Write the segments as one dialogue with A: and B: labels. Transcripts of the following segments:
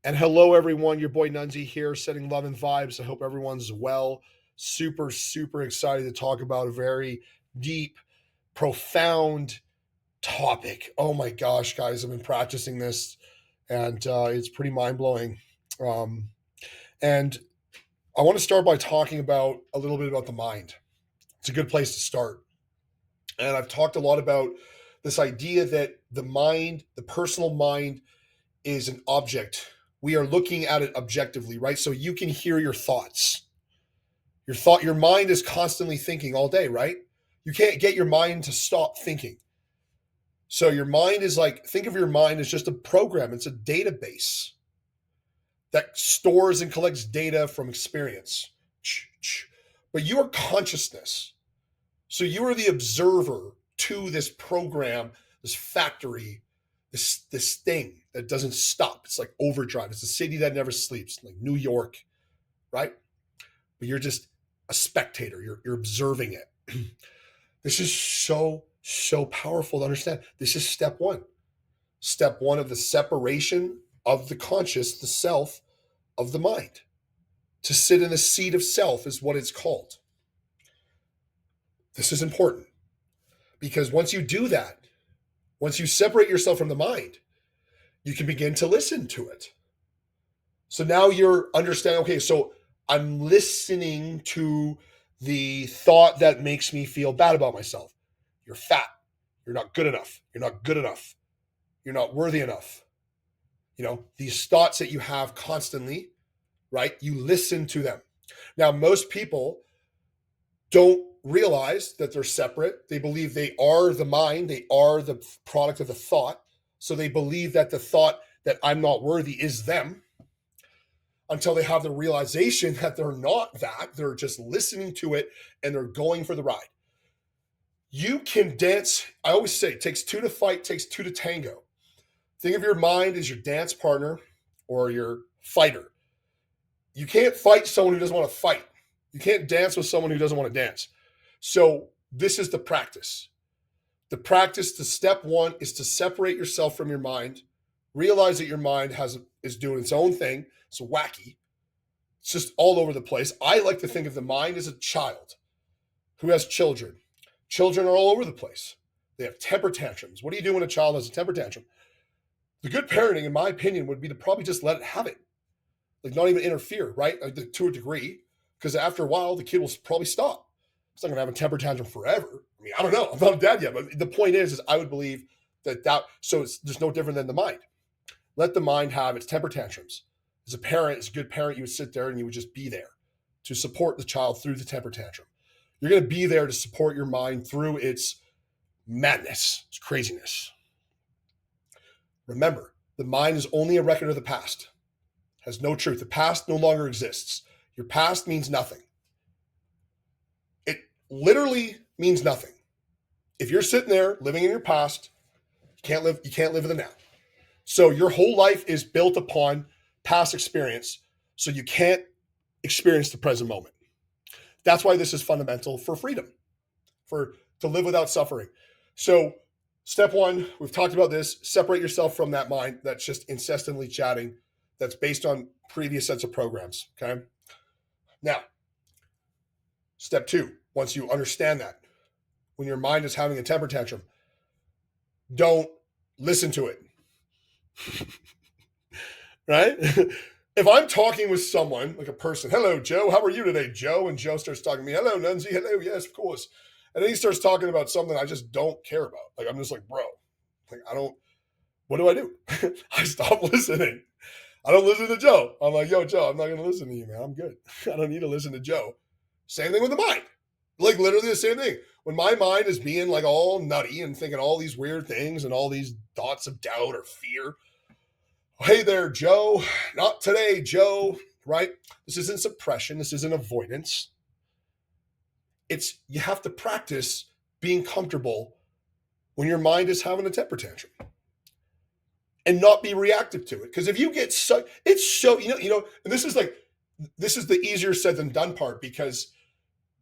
A: And hello, everyone. Your boy NUNZI here, sending love and vibes. I hope everyone's well. Super, super excited to talk about a very deep, profound topic. Oh my gosh, guys, I've been practicing this and it's pretty mind blowing. Um, and I want to start by talking about a little bit about the mind. It's a good place to start. And I've talked a lot about this idea that the mind, the personal mind, is an object. We are looking at it objectively, right? So you can hear your thoughts. Your mind is constantly thinking all day, right? You can't get your mind to stop thinking. So your mind is like, think of your mind as just a program. It's a database that stores and collects data from experience. But you are consciousness. So you are the observer to this program, this factory, this thing that doesn't stop. It's like overdrive. It's a city that never sleeps, like New York, right? But you're just a spectator. You're observing it. This is so powerful to understand. This is step one. Step one of the separation of the conscious, the self, of the mind. To sit in the seat of self is what it's called. This is important because once you do that, once you separate yourself from the mind, you can begin to listen to it. So now you're understanding, okay, so I'm listening to the thought that makes me feel bad about myself. You're fat. You're not good enough. You're not good enough. You're not worthy enough. You know, these thoughts that you have constantly, right? You listen to them. Now, most people don't realize that they're separate. They believe they are the mind, they are the product of the thought. So they believe that the thought that I'm not worthy is them until they have the realization that they're not that. They're just listening to it and they're going for the ride. You can dance. I always say it takes two to fight, takes two to tango. Think of your mind as your dance partner or your fighter. You can't fight someone who doesn't want to fight. You can't dance with someone who doesn't want to dance. So this is the practice. The practice, the step one is to separate yourself from your mind. Realize that your mind is doing its own thing. It's wacky. It's just all over the place. I like to think of the mind as a child who has children. Children are all over the place. They have temper tantrums. What do you do when a child has a temper tantrum? The good parenting, in my opinion, would be to probably just let it have it. Like not even interfere, right? Like to a degree. Because after a while, the kid will probably stop. It's not going to have a temper tantrum forever. I mean, I don't know. I'm not a dad yet. But the point is I would believe so it's just no different than the mind. Let the mind have its temper tantrums. As a parent, as a good parent, you would sit there and you would just be there to support the child through the temper tantrum. You're going to be there to support your mind through its madness, its craziness. Remember, the mind is only a record of the past. It has no truth. The past no longer exists. Your past means nothing. It literally means nothing. If you're sitting there living in your past, you can't live in the now. So your whole life is built upon past experience. So you can't experience the present moment. That's why this is fundamental for freedom, to live without suffering. So step one, we've talked about this. Separate yourself from that mind that's just incessantly chatting, that's based on previous sets of programs. Okay. Now, step two, once you understand that, when your mind is having a temper tantrum, don't listen to it. Right? If I'm talking with someone, like a person, hello, Joe, how are you today, Joe? And Joe starts talking to me, hello, Nunzi, hello, yes, of course. And then he starts talking about something I just don't care about. Like, I'm just like, bro, like, what do I do? I stop listening. I don't listen to Joe. I'm like, yo, Joe, I'm not going to listen to you, man. I'm good. I don't need to listen to Joe. Same thing with the mind. Like literally the same thing. When my mind is being like all nutty and thinking all these weird things and all these thoughts of doubt or fear. Hey there, Joe. Not today, Joe. Right? This isn't suppression. This isn't avoidance. You have to practice being comfortable when your mind is having a temper tantrum and not be reactive to it. Because if you get sucked, it's so, and this is the easier said than done part because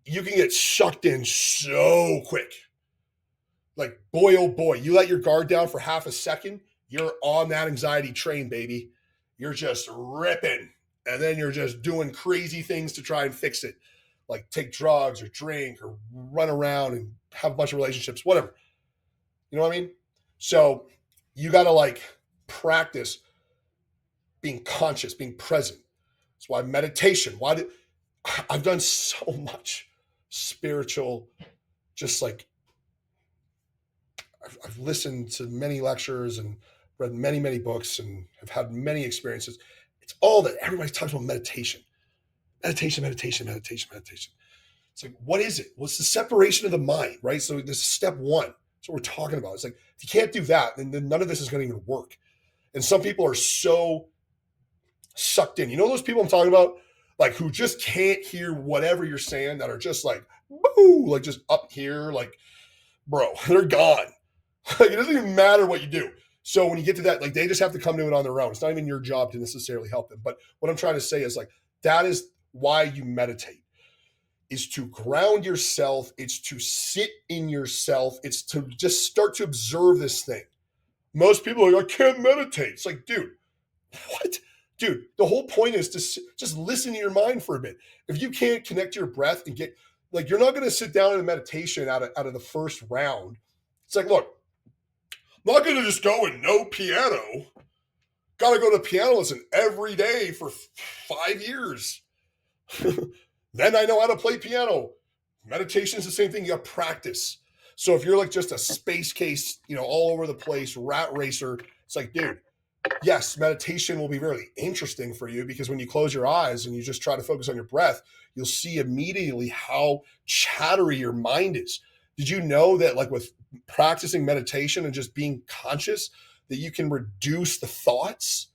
A: you can get sucked in so quick. Like, boy, oh boy, you let your guard down for half a second, you're on that anxiety train, baby. you're just ripping, and then you're just doing crazy things to try and fix it, like take drugs or drink or run around and have a bunch of relationships, whatever. You know what I mean? So you got to like practice being conscious, being present. That's why meditation. Why do I've done so much spiritual, just like I've listened to many lectures and read many, many books and have had many experiences. It's all that everybody talks about meditation, meditation, meditation, meditation, meditation. It's like, what is it? What's the separation of the mind, right? So this is step one. That's what we're talking about. It's like, if you can't do that, then none of this is going to even work. And some people are so sucked in. You know those people I'm talking about? Like who just can't hear whatever you're saying, that are just like, boo, like just up here, like, bro, they're gone. Like it doesn't even matter what you do. So when you get to that, like they just have to come to it on their own. It's not even your job to necessarily help them. But what I'm trying to say is like, that is why you meditate, is to ground yourself. It's to sit in yourself. It's to just start to observe this thing. Most people are like, I can't meditate. It's like, dude, what? Dude, the whole point is to just listen to your mind for a bit. If you can't connect to your breath and get, like, you're not going to sit down in a meditation out of the first round. It's like, look, I'm not going to just go and know piano. Got to go to piano lesson every day for 5 years. Then I know how to play piano. Meditation is the same thing. You got to practice. So if you're like just a space case, all over the place, rat racer, it's like, dude, yes, meditation will be very interesting for you, because when you close your eyes and you just try to focus on your breath, you'll see immediately how chattery your mind is. Did you know that like with practicing meditation and just being conscious, that you can reduce the thoughts?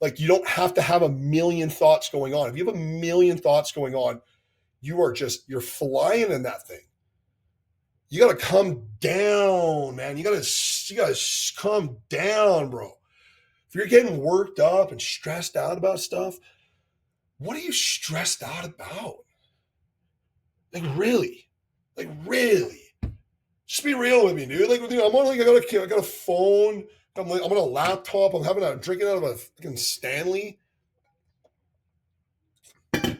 A: Like you don't have to have a million thoughts going on. If you have a million thoughts going on, you're flying in that thing. You got to come down, man. You got to come down, bro. If you're getting worked up and stressed out about stuff, what are you stressed out about? Like really, just be real with me, dude. Like, I'm on, like, I got a phone. I'm on a laptop. I'm drinking out of a fucking Stanley,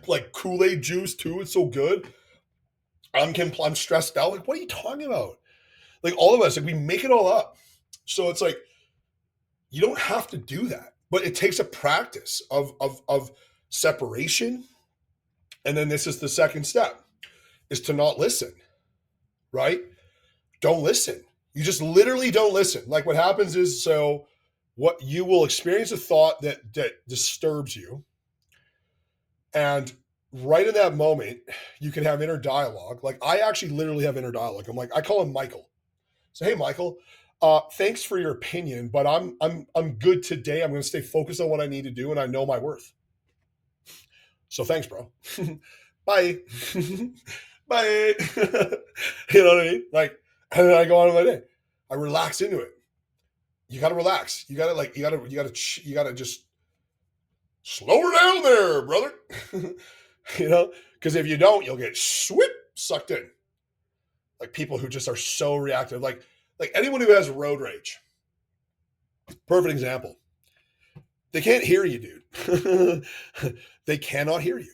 A: like Kool-Aid juice too. It's so good. I'm stressed out. Like, what are you talking about? Like all of us, like we make it all up. So it's like, you don't have to do that, but it takes a practice of separation. And then this is the second step, is to not listen, right? Don't listen. You just literally don't listen. Like what happens is, so what you will experience a thought that disturbs you. And right in that moment, you can have inner dialogue. Like I actually literally have inner dialogue. I'm like, I call him Michael. So, hey, Michael, thanks for your opinion, but I'm good today. I'm going to stay focused on what I need to do, and I know my worth. So thanks, bro. Bye. Bye. You know what I mean? Like, and then I go on with my day. I relax into it. You got to relax. You got to just slow her down there, brother. Because if you don't, you'll get sucked in. Like people who just are so reactive, like anyone who has road rage. Perfect example. They can't hear you, dude. They cannot hear you.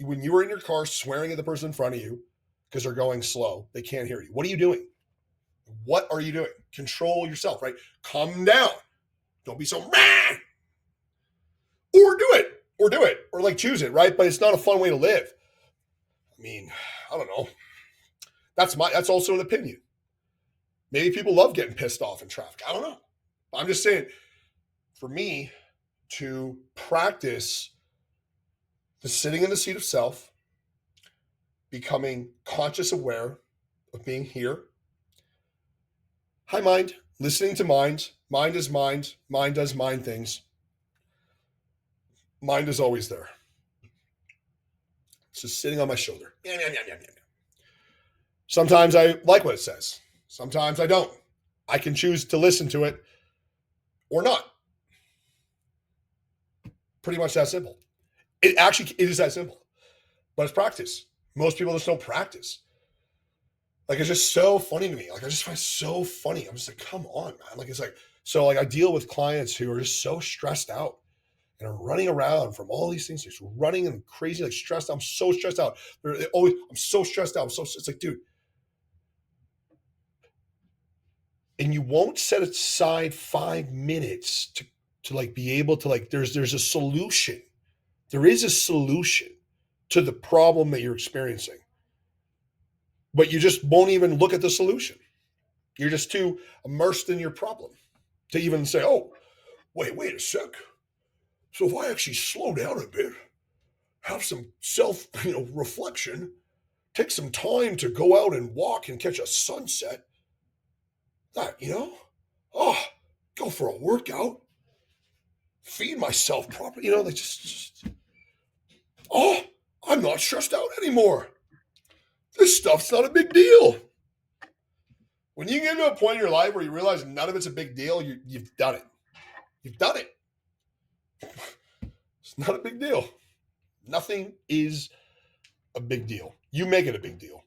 A: When you were in your car swearing at the person in front of you because they're going slow, they can't hear you. What are you doing? What are you doing? Control yourself, right? Calm down. Don't be so mad. Or do it, or like choose it, right? But it's not a fun way to live. I mean, I don't know. That's also an opinion. Maybe people love getting pissed off in traffic. I don't know. I'm just saying, for me to practice the sitting in the seat of self, becoming conscious aware of being here. Hi, mind. Listening to mind. Mind is mind. Mind does mind things. Mind is always there. It's just sitting on my shoulder. Sometimes I like what it says. Sometimes I don't. I can choose to listen to it or not. Pretty much that simple. It is that simple. But it's practice. Most people just don't practice. Like, it's just so funny to me. Like, I just find it so funny. I'm just like, come on, man. Like, it's like, so like I deal with clients who are just so stressed out. and are running around from all these things, just running and crazy, like stressed. I'm so stressed out. They're always, I'm so stressed out. It's like, dude, and you won't set aside 5 minutes to like be able to like, there's a solution. There is a solution to the problem that you're experiencing, but you just won't even look at the solution. You're just too immersed in your problem to even say, oh, wait a sec. So if I actually slow down a bit, have some self, reflection, take some time to go out and walk and catch a sunset, that, oh, go for a workout, feed myself properly, like oh, I'm not stressed out anymore. This stuff's not a big deal. When you get to a point in your life where you realize none of it's a big deal, you've done it. You've done it. It's not a big deal. Nothing is a big deal. You make it a big deal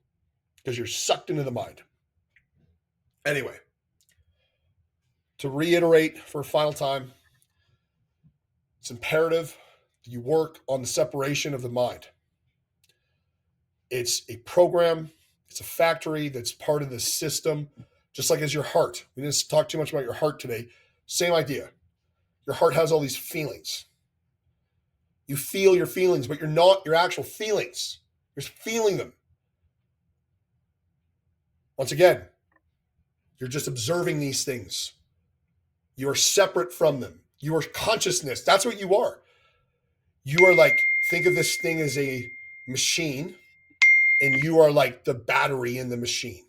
A: because you're sucked into the mind. Anyway, to reiterate for a final time, it's imperative that you work on the separation of the mind. It's a program, it's a factory that's part of the system, just like as your heart. We didn't talk too much about your heart today. Same idea. Your heart has all these feelings. You feel your feelings, but you're not your actual feelings. You're feeling them. Once again, you're just observing these things. You are separate from them. You are consciousness. That's what you are. You are like, think of this thing as a machine, and you are like the battery in the machine.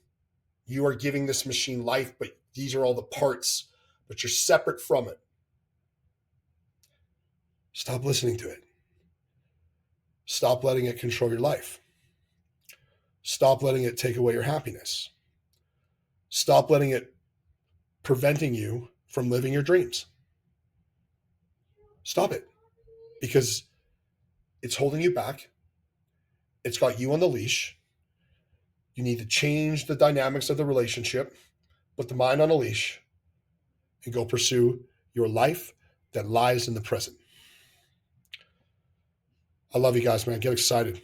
A: You are giving this machine life, but these are all the parts, but you're separate from it. Stop listening to it. Stop letting it control your life. Stop letting it take away your happiness. Stop letting it preventing you from living your dreams. Stop it, because it's holding you back. It's got you on the leash. You need to change the dynamics of the relationship, put the mind on a leash, and go pursue your life that lies in the present. I love you guys, man. Get excited.